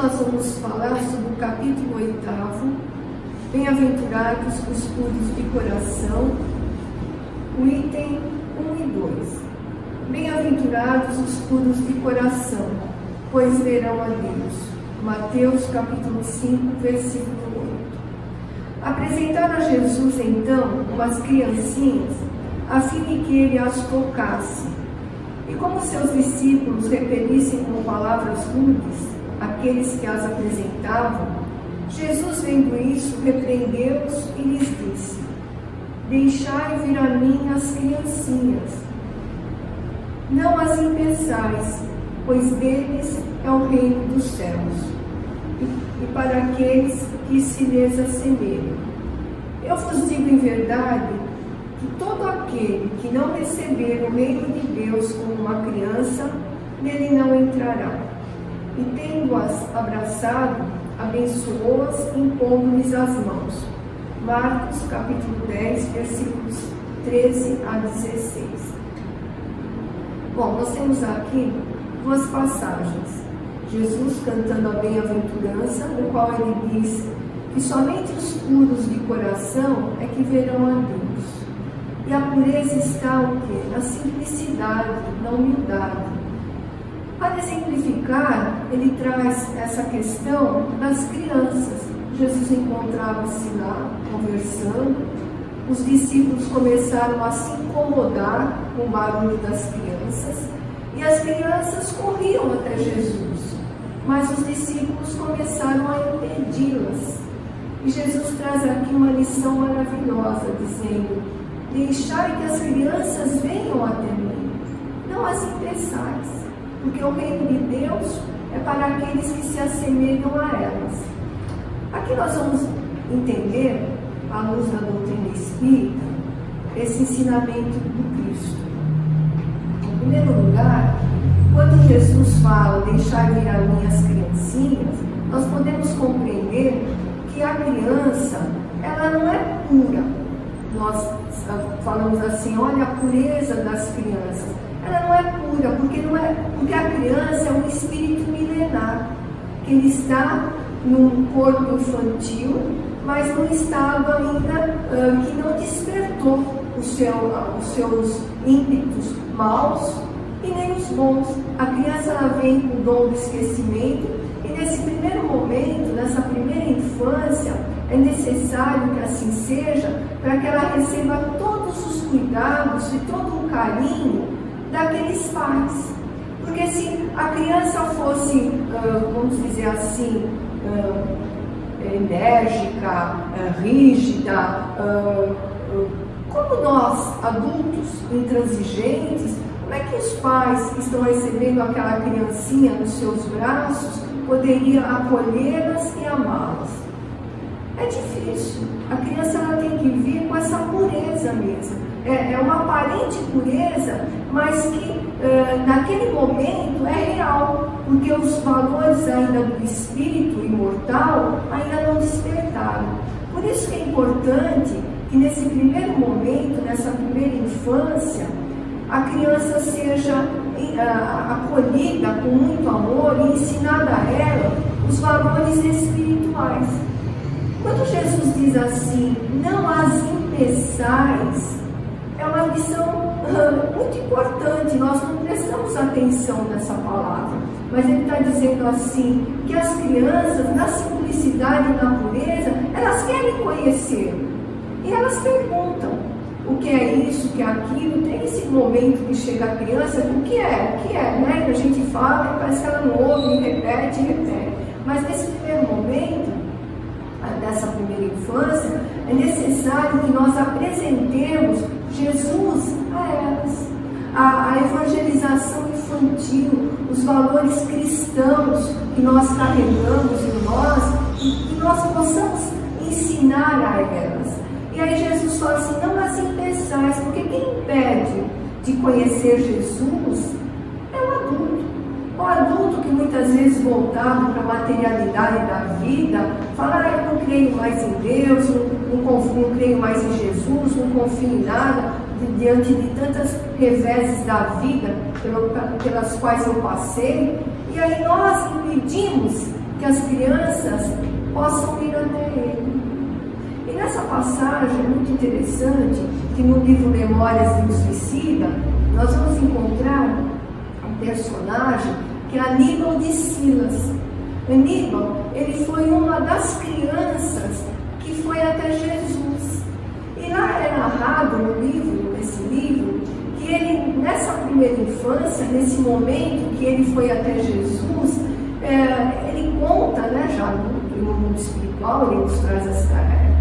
nós vamos falar sobre o capítulo 8, Bem-aventurados os puros de coração, o item 1 e 2. Bem-aventurados os puros de coração, pois verão a Deus. Mateus capítulo 5, versículo 8. Apresentaram a Jesus então umas criancinhas, a fim de que ele as tocasse. E como seus discípulos repelissem com palavras rudes aqueles que as apresentavam, Jesus, vendo isso, repreendeu-os e lhes disse: Deixai vir a mim as criancinhas, não as impeçais, pois deles é o reino dos céus, e para aqueles que se lhes assemelham. Eu vos digo em verdade que todo aquele que não receber o reino de Deus como uma criança, nele não entrará. E tendo-as abraçado, abençoou-as, impondo-lhes as mãos. Marcos capítulo 10, versículos 13 a 16. Bom, nós temos aqui duas passagens. Jesus cantando a bem-aventurança, no qual ele diz que somente os puros de coração é que verão a Deus. E a pureza está o quê? Na simplicidade, na humildade. Para exemplificar, ele traz essa questão das crianças. Jesus encontrava-se lá, conversando, os discípulos começaram a se incomodar com o barulho das crianças, e as crianças corriam até Jesus, mas os discípulos começaram a impedi-las. E Jesus traz aqui uma lição maravilhosa, dizendo: deixai que as crianças venham até mim, não as impeçais, porque o reino de Deus é para aqueles que se assemelham a elas. Aqui nós vamos entender, à luz da doutrina espírita, esse ensinamento do Cristo. Em primeiro lugar, quando Jesus fala, deixar vir a mim as criancinhas, nós podemos compreender que a criança, ela não é pura. Nós falamos assim, olha a pureza das crianças. Ela não é pura, porque a criança é um espírito milenar, que ele está num corpo infantil, mas num estado ainda que não despertou os seus ímpetos maus e nem os bons. A criança, ela vem com o dom do esquecimento, e nesse primeiro momento, nessa primeira infância, é necessário que assim seja, para que ela receba todos os cuidados e todo o carinho daqueles pais. Porque se a criança fosse, vamos dizer assim, enérgica, rígida, como nós, adultos, intransigentes, como é que os pais que estão recebendo aquela criancinha nos seus braços poderiam acolhê-las e amá-las? É difícil. A criança, ela tem que vir com essa pureza mesmo. É uma aparente pureza, mas que naquele momento é real, porque os valores ainda do espírito imortal ainda não despertaram. Por isso que é importante que nesse primeiro momento, nessa primeira infância, a criança seja acolhida com muito amor e ensinada a ela os valores espirituais. Quando Jesus diz assim, não as impeçais, é uma lição muito importante, nós não prestamos atenção nessa palavra, mas ele está dizendo assim, que as crianças, na simplicidade e na pureza, elas querem conhecer, e elas perguntam, o que é isso, o que é aquilo. Tem esse momento que chega a criança, o que é, né, que a gente fala, e parece que ela não ouve, e repete, mas nesse primeiro momento, dessa primeira infância, é necessário que nós apresentemos Jesus a elas, a evangelização infantil, os valores cristãos que nós carregamos em nós, e que nós possamos ensinar a elas. E aí Jesus fala assim, não as impeçais, porque quem impede de conhecer Jesus é o adulto. O adulto que muitas vezes voltado para a materialidade da vida, fala, eu não creio mais em Deus, não creio mais em Jesus, não confio em nada, diante de tantas reveses da vida pelas quais eu passei. E aí nós impedimos que as crianças possam ir até Ele. E nessa passagem é muito interessante que no livro Memórias de um Suicida, nós vamos encontrar um personagem que é Aníbal de Silas. Aníbal, ele foi uma das crianças que foi até Jesus. E lá é narrado nesse livro, que ele, nessa primeira infância, nesse momento que ele foi até Jesus, ele conta, né, já no mundo espiritual, ele nos traz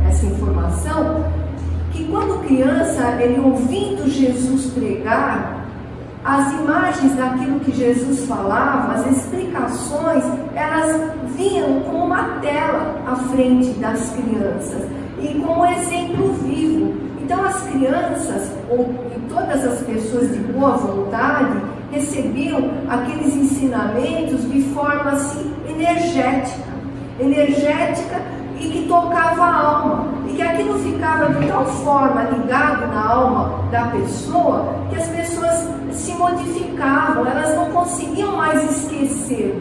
essa informação, que quando criança, ele ouvindo Jesus pregar, as imagens daquilo que Jesus falava, as explicações, elas vinham como uma tela à frente das crianças e como exemplo vivo. Então as crianças, e todas as pessoas de boa vontade, recebiam aqueles ensinamentos de forma assim energética e que tocava a alma, e que aquilo ficava de tal forma ligado na alma da pessoa, que as pessoas se modificavam, elas não conseguiam mais esquecer,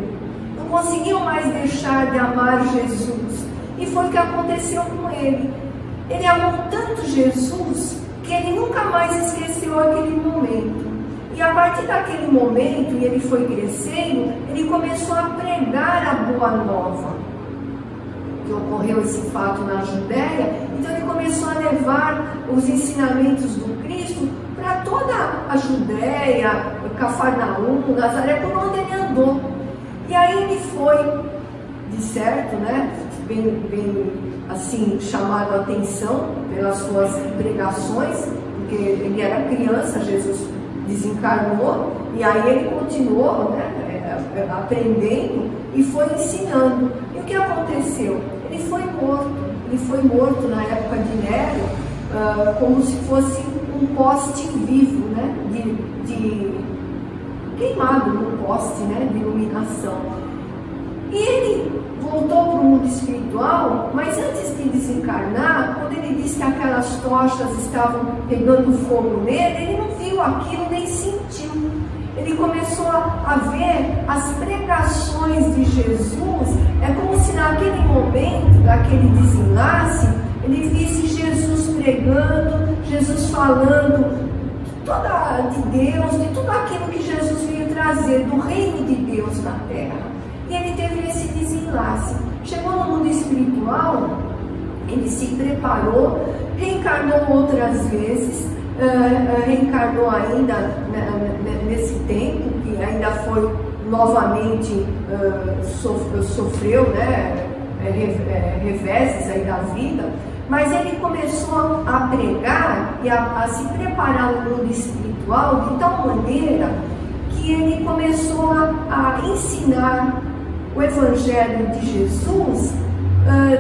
não conseguiam mais deixar de amar Jesus. E foi o que aconteceu com ele. Ele amou tanto Jesus que ele nunca mais esqueceu aquele momento. E a partir daquele momento, e ele foi crescendo, ele começou a pregar a boa nova. Que ocorreu esse fato na Judéia, então ele começou a levar os ensinamentos do Cristo para toda a Judéia, Cafarnaum, Nazaré, por onde ele andou. E aí ele foi, de certo, né, bem assim, chamado a atenção pelas suas pregações, porque ele era criança, Jesus desencarnou, e aí ele continuou, né, aprendendo e foi ensinando. E o que aconteceu? Ele foi morto na época de Nero, como se fosse um poste vivo, né, de queimado num poste, né, de iluminação. E ele voltou para o mundo espiritual, mas antes de desencarnar, quando ele disse que aquelas tochas estavam pegando fogo nele, ele não viu aquilo nem sentiu. Ele começou a ver as pregações de Jesus. É como se naquele momento, daquele desenlace, ele visse Jesus pregando, Jesus falando de Deus, de tudo aquilo que Jesus veio trazer, do reino de Deus na terra. E ele teve esse desenlace. Chegou no mundo espiritual, ele se preparou, reencarnou outras vezes, reencarnou ainda nesse tempo, que ainda foi novamente, sofreu, né, reveses aí da vida, mas ele começou a pregar e a se preparar no mundo espiritual de tal maneira que ele começou a ensinar o Evangelho de Jesus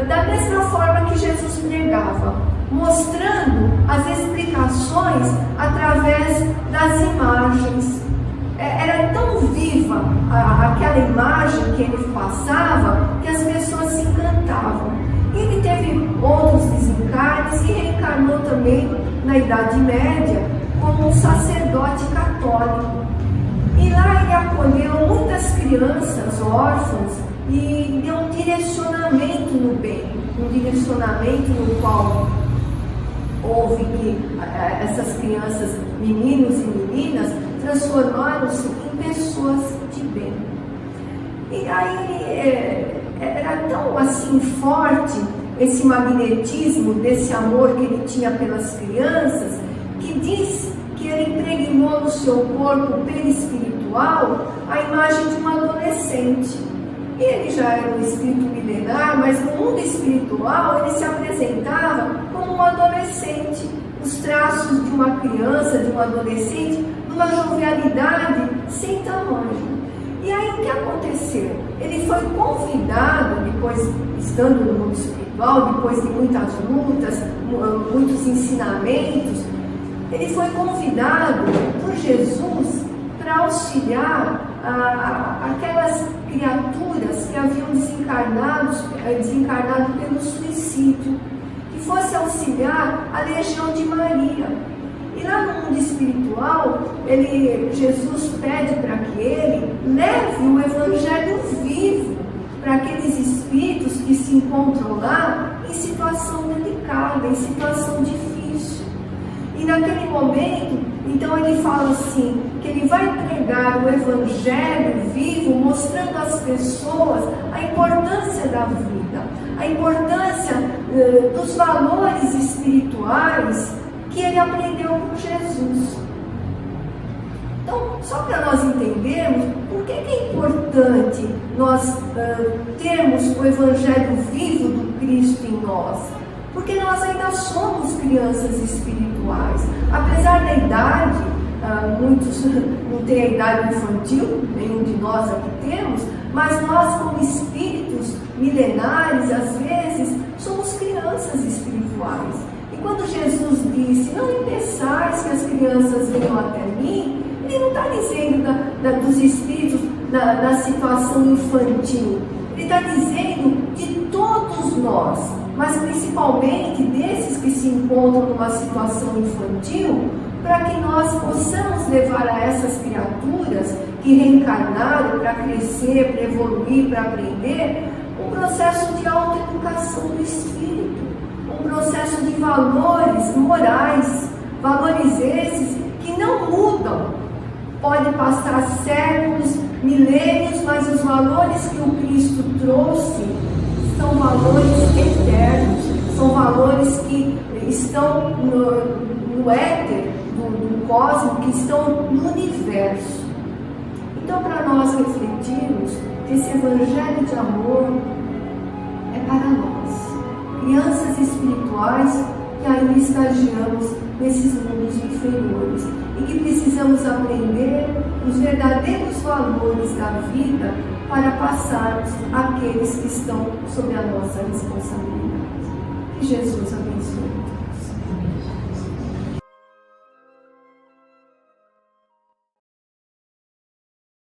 da mesma forma que Jesus pregava, mostrando as explicações através das imagens. Era tão viva aquela imagem que ele passava que as pessoas se encantavam. E ele teve outros desencarnes e reencarnou também na Idade Média como um sacerdote católico. E lá ele acolheu muitas crianças órfãs e deu um direcionamento no bem, um direcionamento no qual houve que essas crianças, meninos e meninas, transformaram-se em pessoas de bem. E aí era tão assim forte esse magnetismo desse amor que ele tinha pelas crianças, que diz que ele impregnou no seu corpo perispiritual a imagem de uma adolescente. E ele já era um espírito milenar, mas no mundo espiritual ele se apresentava como um adolescente, os traços de uma criança, de um adolescente, numa jovialidade sem tamanho. E aí o que aconteceu? Ele foi convidado, depois, estando no mundo espiritual, depois de muitas lutas, muitos ensinamentos, ele foi convidado por Jesus para auxiliar aquelas criaturas que haviam desencarnado pelo suicídio, que fosse auxiliar a Legião de Maria. E lá no mundo espiritual, Jesus pede para que ele leve o Evangelho vivo para aqueles espíritos que se encontram lá em situação delicada, em situação difícil. E naquele momento, então ele fala assim, que ele vai pregar o Evangelho vivo, mostrando às pessoas a importância da vida, a importância dos valores espirituais que ele aprendeu com Jesus. Então, só para nós entendermos por que é importante nós termos o Evangelho vivo do Cristo em nós. Porque nós ainda somos crianças espirituais. Apesar da idade, muitos não têm a idade infantil, nenhum de nós aqui temos, mas nós, como espíritos milenares, às vezes, somos crianças espirituais. E quando Jesus disse, não impeçais que as crianças venham até mim, ele não está dizendo dos espíritos na situação infantil. Ele está dizendo de todos nós, mas principalmente desses que se encontram numa situação infantil, para que nós possamos levar a essas criaturas que reencarnaram para crescer, para evoluir, para aprender, um processo de autoeducação do espírito, um processo de valores morais, valores esses que não mudam. Pode passar séculos, milênios, mas os valores que o Cristo trouxe são valores eternos, são valores que estão no éter do cosmos, que estão no universo. Então, para nós refletirmos, esse Evangelho de amor é para nós, crianças espirituais que ainda estagiamos nesses mundos inferiores e que precisamos aprender os verdadeiros valores da vida para passarmos àqueles que estão sob a nossa responsabilidade. Que Jesus abençoe.